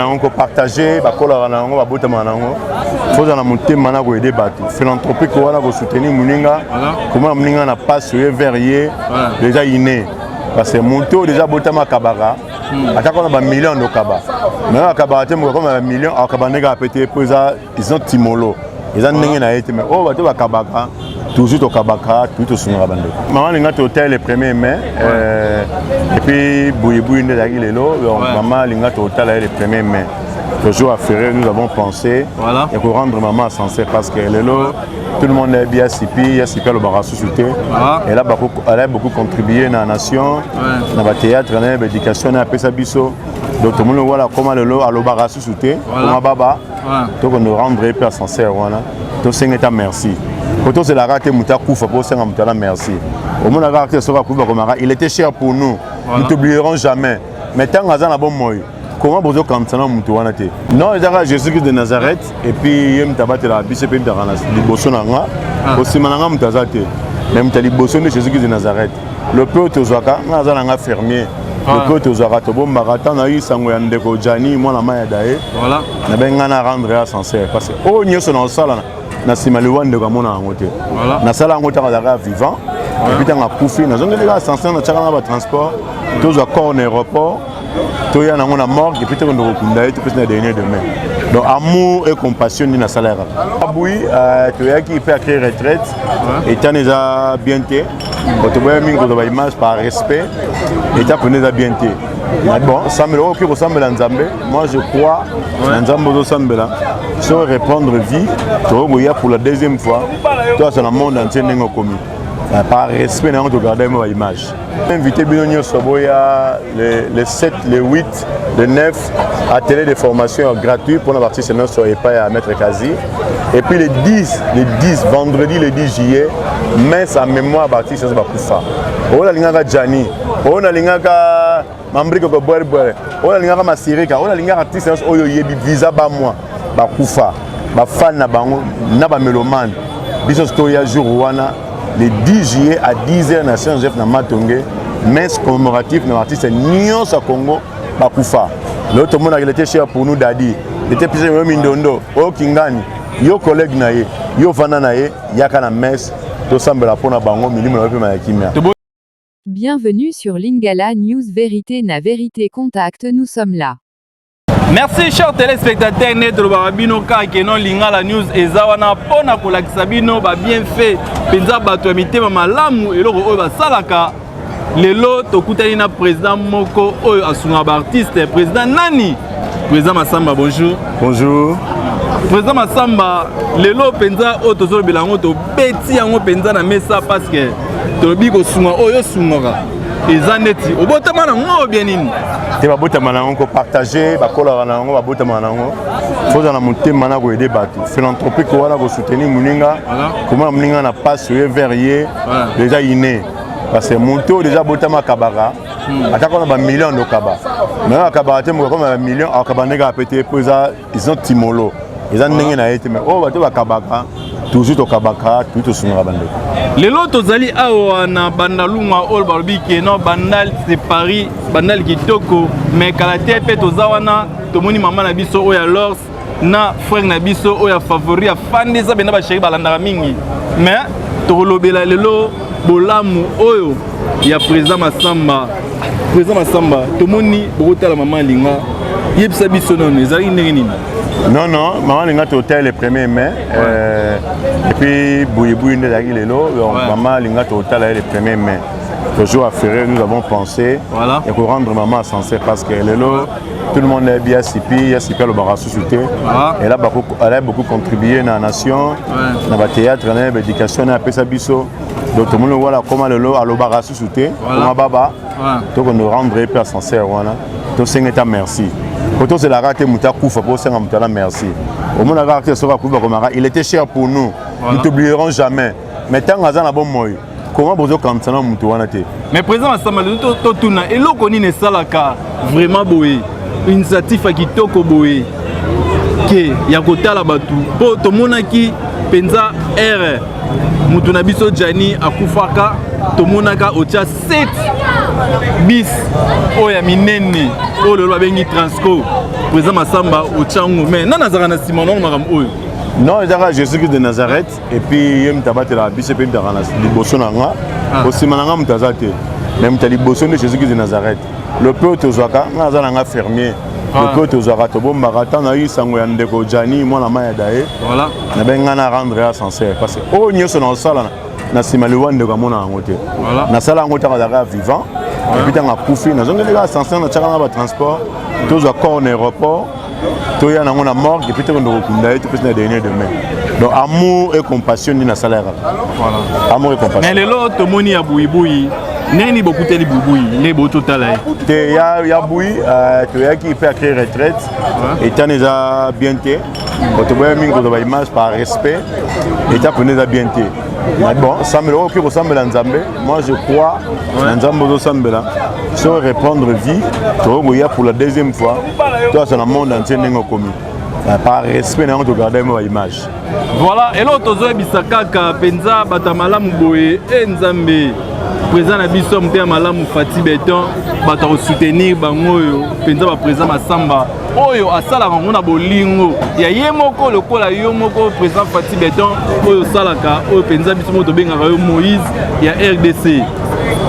On peut partager, on faut aider philanthropique, soutenir Mouninga, comment Mouninga n'a pas suivi verrier, déjà inné. Parce que mon taux déjà Botama Kabara, attaquant à millions de Kaba. Mais à Kabara, comme un million, à Kabanega a pété, ils ont Timolo. Ils ont été, mais oh, tu vas Kabaka, toujours au Kabaka, tout au Sunrabande. Maman, il y a un hôtel le 1er mai, et puis Bouyeboui, il y a maman, il y a un hôtel le 1er mai. Toujours à Ferré, nous avons pensé et pour rendre maman sensée parce que tout le monde est bien sipi, il y a sipi le bar société. Elle a beaucoup contribué dans la nation, dans le théâtre, dans l'éducation, dans la Pesabiso. Donc tout le monde voit comment le bar société, comment baba. Donc on nous rendre hyper sincère, voilà. Donc c'est un merci. Quand c'est la rate Mouta Koufa pour c'est un merci. Au monde a raté ce Koufa comme il était cher pour nous. Nous t'oublierons jamais. Mais tant qu'on a un bon moyen. Comment vous avez dit non, Jésus-Christ de Nazareth, et puis il y a la bishop de Bosonanga, aussi Mananga Mutazate, même Taliboson de Jésus-Christ de Nazareth. Le peuple Ozaka, nous avons un fermier. Le peuple Ozaka, Tobo Marata, nous avons Sangoyandeko Djani, moi la maille d'ailleurs. Voilà. Nous avons un rendre sincère. Parce que, oh, nous sommes en salle, nous sommes de Gamona en côté. Voilà. Nous sommes en côté vivant, et puis nous avons Koufi, nous avons un sincère, nous avons un transport, nous avons un aéroport. Tout y a un mort et puis on doit tout dernier demain. Donc amour et compassion dans la salaire. Oui, tu as qui fait créer retraite et tu as déjà bien été. Quand tu vois une image par respect et tu as déjà bien été. Bon, ça me qui ressemble à Nzambe. Moi je crois à Nzambe ressemble là. Si on reprendre vie, tu vois pour la deuxième fois, toi c'est le monde entier n'est pas commis. Par respect, nous avons regardé mon image. Invité Binonio Soboya le 7, le 8, le 9, atelier de formation gratuit pour la partie sénat sur EPA à Maître Kazi. Et puis le 10, vendredi le 10 juillet, messe en mémoire à partir de Bakoufa. On a l'ingaka Djani, on a l'ingaka Mambriko Boerboer, on a l'ingaka Masirika, on a l'ingaka artiste Oyo Yebi Visa Bamwa, Bakoufa, Bafan Nabango, Nabamélomane, Bissos Toya Jourouana. Le 10 juillet à 10h, Nation Jeff Namatongé, messe commémorative dans l'artiste Nyon sa Congo, Bakoufa. L'autre monde a été cher pour nous, Dadi. Il était plus de Mindondo, au Kingani, yo collègue naye, yo vana naye, yaka na messe, tout semble la pona bango, milima na pema yakimia. Bienvenue sur Lingala News Vérité na Vérité Contact, nous sommes là. Merci chers téléspectateurs, Netro Barabino Kakeno Lingala News Ezawana Pona Kolakisabino ba bien fait penza bato amité malamu eloko oyo basalaka lelo tokutani na président moko oyo asunga ba artiste président nani président Massamba bonjour. Bonjour. Président Massamba lelo penza oyo tozolo bilango to beti yango penza na mesa parce que tolobi ko sunga oyo sungaka ezaneti obotama na ngo bien nini. Tu vas partager, il faut aider philanthropique, soutenir Mouninga, comment Mouninga n'a pas suivi verrier, déjà inné. Parce que mon taux déjà Botama Kabara, attaquant à millions de Kaba. Mais à Kabara, comme un million, à Kabanega a pété, ils ont Timolo. Ils ont été, mais oh, tu vas Kabaka, toujours au Kabaka, tout au Sunrabande. Les lots zali awana bandalunga ol barbi ke no bandal c'est Paris bandal kitoko mais kalaté pe tozawana tomoni mama na biso oya lors na frère na biso oya favori afandi za bena ba chéri balanda mingi mais tolobela lelo bolamu oyo ya président Massamba tomoni bokotala mama linga yebisa biso non ezali ndenge non, maman a un hôtel le 1er mai. Et puis Bouyeboui, maman a un hôtel le 1er mai. Toujours à Ferré, nous avons pensé et pour rendre maman sensée parce que tout le monde est bien sipi, il y a sipi le bar société. Elle a beaucoup contribué dans la nation, dans le théâtre, dans l'éducation, dans la Pesabiso. Donc tout le monde voit comment le bar société, comment baba. Donc on nous rendre hyper sincère. Donc c'est un merci. Quand c'est la rate Mouta Koufa pour c'est un merci. Au monde a raté ce Koufa comme il était cher pour nous. Nous t'oublierons jamais. Mais tant qu'on a un bon moyen. Comment vous avez comme ça mais président Massamba totuna et lo koni ne salaka vraiment boé initiative qui toko boé que ya kotala batu po tomonaki penza R mutuna biso Djani akufaka tomonaka otia 7 bis oya minene o le babengi Transco président Massamba au Tchango mais non nazara na Simon maram oyo non ezaka Jésus-Christ de Nazareth et puis yem tabatela biso pe mtakana liboso nanga osimananga mutazate mais mutali liboso de Jésus-Christ de Nazareth le peu tozwaka nazala nga fermier le peu tozwaka tobombaka tana yi sango ya ndeko Jani mwana maya dae voilà na benga na rendre à sincère parce que oh nyoso na sala na simali wande ko mona ngote na sala ngote ka vivant et puis tanga kufi na zonge les sincère na tchaka na ba transport tozwa corps na aéroport toya na ngona mort et puis to ndo kunda et puis na dernier demain donc amour et compassion ni na salaire voilà amour et compassion mais lelo to moni ya buibui neni bokuteli buibui les boto tala te ya bui to ya qui fait créer retraite et tant déjà bien té to boya mingo to ba image par respect et ta prenez bien té mais bon ça me le qui ressemble à Nzambe moi je crois Nzambe ressemble là sur répondre vie to boya pour la deuxième fois toi c'est le monde entier n'engo commis par respect na to garder ma image voilà et l'autre zo bisaka ka penza batamala mboye Nzambe président na biso mte malamu Fati Beton bata ko soutenir bango yo penza ba président Massamba oyo asala bango na bolingo ya yemoko lokola yo moko président Fati Beton oyo salaka oyo penza biso moto bengaka yo Moïse ya RDC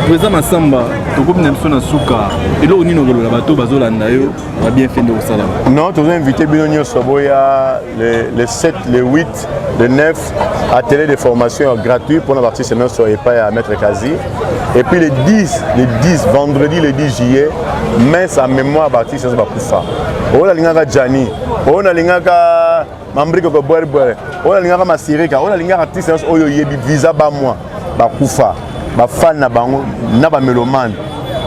président Massamba tokobi na biso na suka elo nino kolola bato bazolanda yo va bien faire au salon non tu as invité Binonio Soboya les 7 les 8 les 9 ateliers de formation gratuits pour la partie semaine sur EPA à Maître Kazi et puis les 10 vendredi le 10 juillet messe en mémoire à partir de Bakoufa on a l'ingaka Jani on a l'ingaka Mambriko ko boire on a l'ingaka Masirika on a l'ingaka artiste oyo yebi visa ba moi Bakoufa ba fan na bango na ba mélomane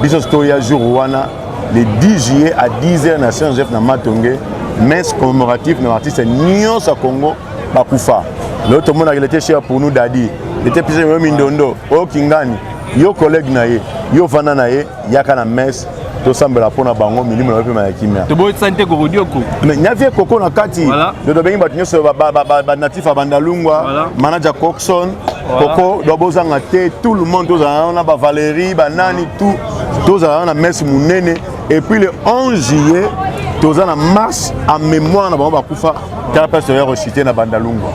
biso stoya jour wana le 10 juillet à 10h na Saint Joseph na Matonge messe commémorative na artiste nyonso à Congo Bakoufa l'autre monde il était cher pour nous Dadi il était plus Mindondo o Kingani yo collègue na ye yo vana na ye yaka na messe to sambela pona bango milimo na pe ma yakimia to boy santé ko rodioko mais nyavie koko na kati do bengi bat nyonso ba natif a Bandalungwa manager Coxon koko do bozanga te tout le monde on a ba Valérie ba nani tout on a messe munene et puis le 11 juillet toza na marche en mémoire na bango bakufa car pasteur recité na Bandalungwa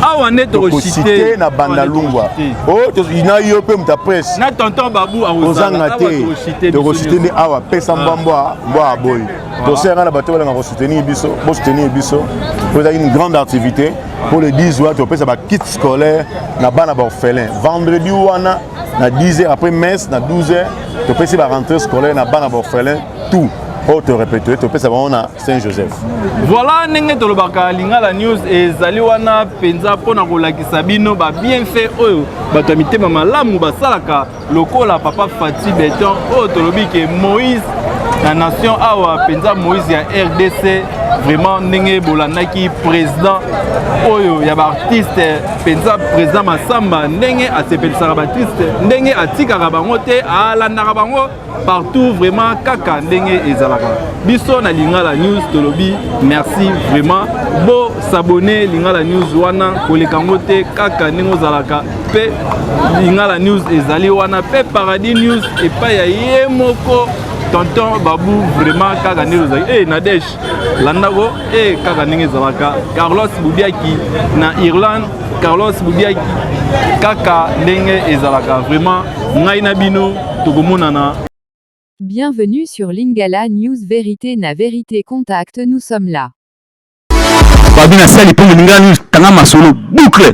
awa neto recité na Bandalungwa oh to ina yo pe muta presse na tonton Babu ozanga te to recité ni awa pesa mbamba mboa boy to sera na bato bala na soutenir biso bo soutenir biso pour une grande activité pour le 10 juin to pesa ba kit scolaire na bana ba orphelin vendredi wana na 10h après messe na 12h to pesa ba rentrée scolaire na bana ba orphelin tout autre répéter to pesa on a Saint-Joseph voilà ndenge tolobaka Lingala News ezali wana penza pona kolakisa bino ba bien fait oyo bato mitema malamu basalaka lokola papa Fati Beton oyo tolobi ke Moïse la nation awa penza Moïse ya RDC vraiment ndenge bolandaki président oyo ya ba artiste penza président Massamba ndenge asepelisaka ba artiste ndenge atikaka bango te alandaka bango partout vraiment kaka ndenge ezalaka biso na Lingala News tolobi merci vraiment bo s'abonner Lingala News wana koleka ngote kaka ndenge ozalaka pe Lingala News ezali wana pe Paradis News epa ya yemoko tonton Babu vraiment kaka ndenge ozalaki Nadège landako kaka ndenge ezalaka Carlos Boubiaki na Irlande Carlos Boubiaki kaka ndenge ezalaka vraiment ngai na bino tokomonana. Bienvenue sur Lingala News Vérité na Vérité Contact, nous sommes là. Babina Sali pour Lingala News, Tanga Masolo, boucle.